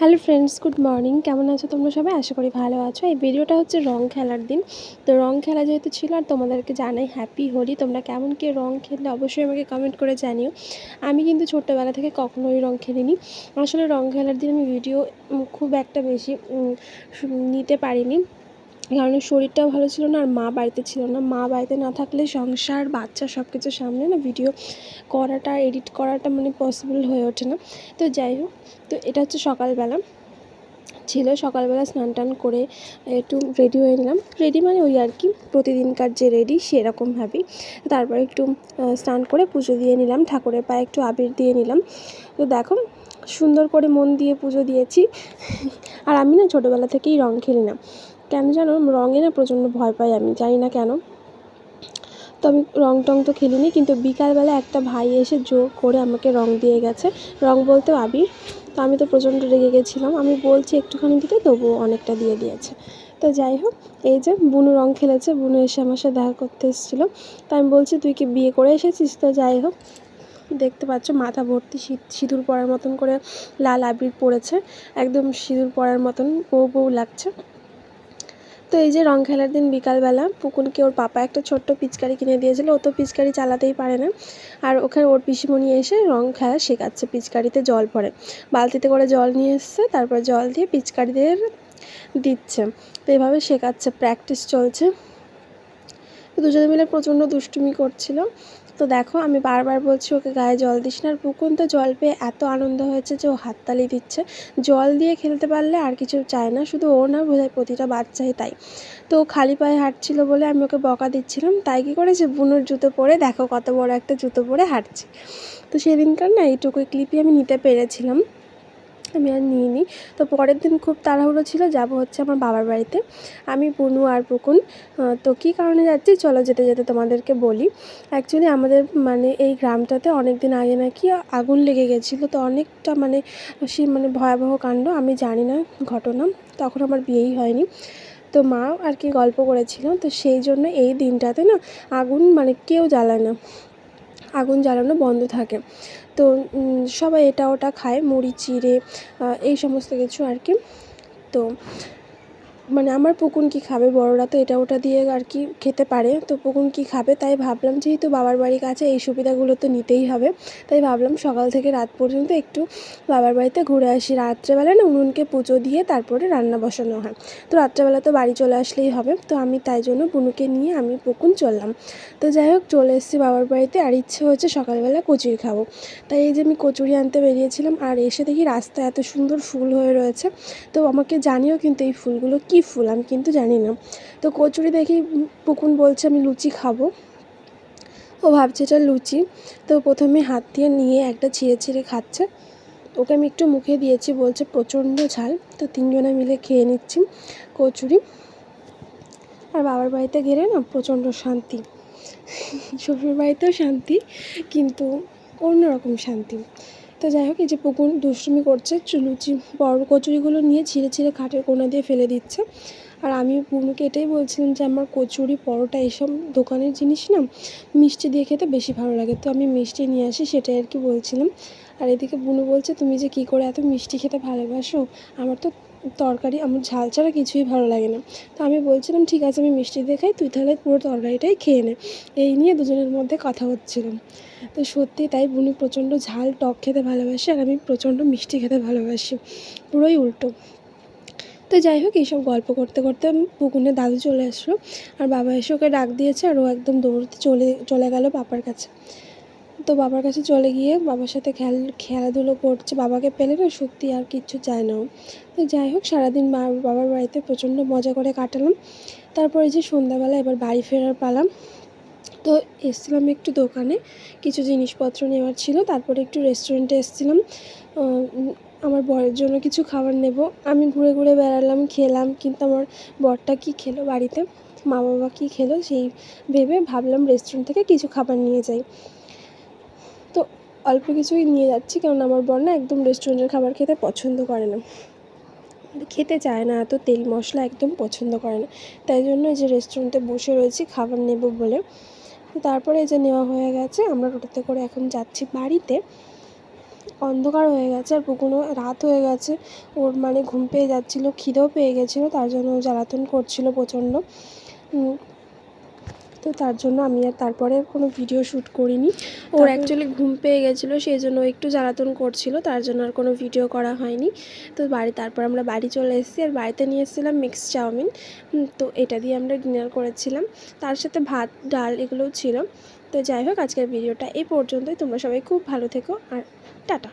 Hello friends, good morning. কেমন আছো তোমরা সবাই? আশা করি ভালো আছো। এই ভিডিওটা হচ্ছে রং খেলার দিন। তো রং খেলা যেহেতু ছিল, আর তোমাদেরকে জানাই হ্যাপি হোলি। তোমরা কেমন কে রং খেললে অবশ্যই আমাকে কমেন্ট করে জানিও। আমি কিন্তু ছোট্টোবেলা থেকে কখনোই রং খেলিনি। আসলে রং খেলার দিন আমি ভিডিও খুব একটা বেশি নিতে পারিনি, কারণ শরীরটাও ভালো ছিল না, আর মা বাড়িতে ছিল না। মা বাড়িতে না থাকলে সংসার, বাচ্চা সব কিছু সামনে না ভিডিও করাটা, এডিট করাটা মানে পসিবল হয়ে ওঠে না। তো যাই হোক, তো এটা হচ্ছে সকালবেলা ছিল। সকালবেলা স্নান টান করে একটু রেডি হয়ে নিলাম। রেডি মানে ওই আর কি প্রতিদিনকার যে রেডি সেরকমভাবেই। তারপরে একটু স্নান করে পুজো দিয়ে নিলাম, ঠাকুরের পায়ে একটু আবির দিয়ে নিলাম। তো দেখো, সুন্দর করে মন দিয়ে পুজো দিয়েছি। আর আমি না ছোটোবেলা থেকেই রং খেলি না, কেন জানো? রঙে না প্রচণ্ড ভয় পাই, আমি জানি না কেন। তো আমি রং টং তো খেলিনি, কিন্তু বিকালবেলা একটা ভাই এসে জোর করে আমাকে রং দিয়ে গেছে। রং বলতেও আবির। তো আমি তো প্রচণ্ড রেগে গেছিলাম। আমি বলছি একটুখানি দিতে, তবুও অনেকটা দিয়ে দিয়েছে। তো যাই হোক, এই যে বুনু রং খেলেছে। বুনু এসে আমার সাথে দেখা করতে এসেছিলো। তো আমি বলছি, তুই কি বিয়ে করে এসেছিস? তো যাই হোক, দেখতে পাচ্ছ মাথা ভর্তি সিঁদুর পরার মতন করে লাল আবির পড়েছে। একদম সিঁদুর পরার মতন বউ বউ লাগছে। তো এই যে রং খেলার দিন বিকালবেলা পুকুনকে ওর পাপা একটা ছোট্ট পিচকারি কিনে দিয়েছিলো। ও তো পিচকারি চালাতেই পারে না, আর ওখানে ওর পিসিমণি এসে রং খেলা শেখাচ্ছে। পিচকারিতে জল ভরে, বালতিতে করে জল নিয়ে এসছে, তারপর জল দিয়ে পিচকারিদের দিচ্ছে। তো এভাবে শেখাচ্ছে, প্র্যাকটিস চলছে। দুজনে মিলে প্রচণ্ড দুষ্টুমি করছিল। তো দেখো, আমি বারবার বলছি ওকে গায়ে জল দিস না। আর পুকুন তো জল পেয়ে এত আনন্দ হয়েছে যে ও হাততালি দিচ্ছে। জল দিয়ে খেলতে পারলে আর কিছু চায় না, শুধু ও না, বোধহয় প্রতিটা বাচ্চাই তাই। তো খালি পায়ে হাঁটছিল বলে আমি ওকে বকা দিচ্ছিলাম। তাই কী করেছে, বুনোর জুতো পরে, দেখো কত বড় একটা জুতো পরে হাঁটছে। তো সেদিনকার না এইটুকু ক্লিপই আমি নিতে পেরেছিলাম, আমি আর নিইনি। তো পরের দিন খুব তাড়াহুড়ো ছিল, যাব হচ্ছে আমার বাবার বাড়িতে। আমি, বুনু আর পুকুন। তো কী কারণে যাচ্ছি চলো যেতে যেতে তোমাদেরকে বলি। অ্যাকচুয়ালি আমাদের মানে এই গ্রামটাতে অনেক দিন আগে নাকি আগুন লেগে গেছিলো। তো অনেকটা মানে মানে ভয়াবহ কাণ্ড, আমি জানি না ঘটনা, তখন আমার বিয়েই হয়নি। তো মা আর কি গল্প করেছিল। তো সেই জন্য এই দিনটাতে না আগুন মানে কেউ জ্বালায় না, আগুন জ্বালানো বন্ধ থাকে। তো সবাই এটা ওটা খায়, মুড়ি চিড়ে এই সমস্ত কিছু আর কি। তো মানে আমার পুকুন কি খাবে, বড়রা তো এটা ওটা দিয়ে আর কি খেতে পারে, তো পুকুন কি খাবে, তাই ভাবলাম যেহেতু বাবার বাড়ির কাছে এই সুবিধাগুলো তো নিতেই হবে। তাই ভাবলাম সকাল থেকে রাত পর্যন্ত একটু বাবার বাড়িতে ঘুরে আসি। রাত্রেবেলা না উনুনকে পুজো দিয়ে তারপরে রান্না বসানো হয়। তো রাত্রেবেলা তো বাড়ি চলে আসলেই হবে। তো আমি তাই জন্য বুনুকে নিয়ে আমি পুকুন চললাম। তো যাই হোক, চলে এসেছি বাবার বাড়িতে। আর ইচ্ছে হচ্ছে সকালবেলা কচুরি খাবো, তাই এই যে আমি কচুরি আনতে বেরিয়েছিলাম। আর এসে দেখি রাস্তায় এত সুন্দর ফুল হয়ে রয়েছে। তো আমাকে জানিও কিন্তু এই ফুলগুলো কী ফুল, আমি কিন্তু জানি না। তো কচুরি দেখি পুকুন বলছে আমি লুচি খাবো, ও ভাবছে এটা লুচি। তো প্রথমে হাত দিয়ে নিয়ে একটা ছিঁড়ে ছিঁড়ে খাচ্ছে। ওকে আমি একটু মুখে দিয়েছি, বলছে প্রচণ্ড ঝাল। তো তিনজনে মিলে খেয়ে নিচ্ছি কচুরি। আর বাবার বাড়িতে গেলে না প্রচণ্ড শান্তি, শ্বশুর বাড়িতেও শান্তি, কিন্তু অন্যরকম শান্তি। তো যাই হোক, এই যে পুকুর দুষ্টুমি করছে, লুচি বড় কচুরিগুলো নিয়ে ছিঁড়ে ছিঁড়ে খাটের কোণা দিয়ে ফেলে দিচ্ছে। আর আমি বুনুকে এটাই বলছিলাম যে আমার কচুরি, পরোটা, এসব দোকানের জিনিস না মিষ্টি দিয়ে খেতে বেশি ভালো লাগে, তো আমি মিষ্টি নিয়ে আসি, সেটাই আর কি বলছিলাম। আর এদিকে বুনু বলছে তুমি যে কী করে এত মিষ্টি খেতে ভালোবাসো, আমার তো তরকারি, আমার ঝাল ছাড়া কিছুই ভালো লাগে না। তো আমি বলছিলাম ঠিক আছে আমি মিষ্টি দিয়ে খাই, তুই তাহলে পুরো তরকারিটাই খেয়ে নে। এই নিয়ে দুজনের মধ্যে কথা হচ্ছিল। তো সত্যি তাই, বুনু প্রচণ্ড ঝাল টক খেতে ভালোবাসে, আর আমি প্রচণ্ড মিষ্টি খেতে ভালোবাসি, পুরোই উল্টো। তো যাই হোক, এইসব গল্প করতে করতে পুকুনের দাদু চলে আসলো। আর বাবা এসে ওকে ডাক দিয়েছে, আর ও একদম দৌড়তে চলে গেল বাবার কাছে। তো বাবার কাছে চলে গিয়ে বাবার সাথে খেলাধুলো করছে। বাবাকে পেলে না সত্যি আর কিচ্ছু চায় না ও। তো যাই হোক, সারাদিন বাবার বাড়িতে প্রচণ্ড মজা করে কাটালাম। তারপরে যে সন্ধ্যাবেলা এবার বাড়ি ফেরার পালাম। তো এসেছিলাম একটু দোকানে, কিছু জিনিসপত্র নেওয়ার ছিল। তারপরে একটু রেস্টুরেন্টে এসেছিলাম আমার বরের জন্য কিছু খাবার নেব। আমি ঘুরে ঘুরে বেড়ালাম, খেলাম, কিন্তু আমার বরটা কী খেলো বাড়িতে, মা বাবা কী খেলো সেই ভেবে ভাবলাম রেস্টুরেন্ট থেকে কিছু খাবার নিয়ে যাই। তো অল্প কিছুই নিয়ে যাচ্ছি, কারণ আমার বর না একদম রেস্টুরেন্টের খাবার খেতে পছন্দ করে না, খেতে চায় না, এত তেল মশলা একদম পছন্দ করে না। তাই জন্য এই যে রেস্টুরেন্টে বসে রয়েছি খাবার নেব বলে। তারপরে এই যে নেওয়া হয়ে গেছে, আমরা টোটোতে করে এখন যাচ্ছি বাড়িতে। অন্ধকার হয়ে গেছে আর পুকুনও রাত হয়ে গেছে। ওর মানে ঘুম পেয়ে যাচ্ছিলো, খিদেও পেয়ে গেছিলো, তার জন্য ও জ্বালাতন করছিলো প্রচণ্ড। তো তার জন্য আমি আর তারপরে কোনো ভিডিও শ্যুট করিনি। ওর অ্যাকচুয়ালি ঘুম পেয়ে গেছিলো, সেই জন্য একটু জ্বালাতন করছিলো, তার জন্য আর কোনো ভিডিও করা হয়নি। তো তারপর আমরা বাড়ি চলে এসেছি, আর বাড়িতে নিয়ে এসেছিলাম মিক্সড চাউমিন। তো এটা দিয়ে আমরা ডিনার করেছিলাম, তার সাথে ভাত ডাল এগুলোও ছিল। তো যাই হোক, আজকের ভিডিওটা এই পর্যন্তই। তোমরা সবাই খুব ভালো থেকো, আর টাটা।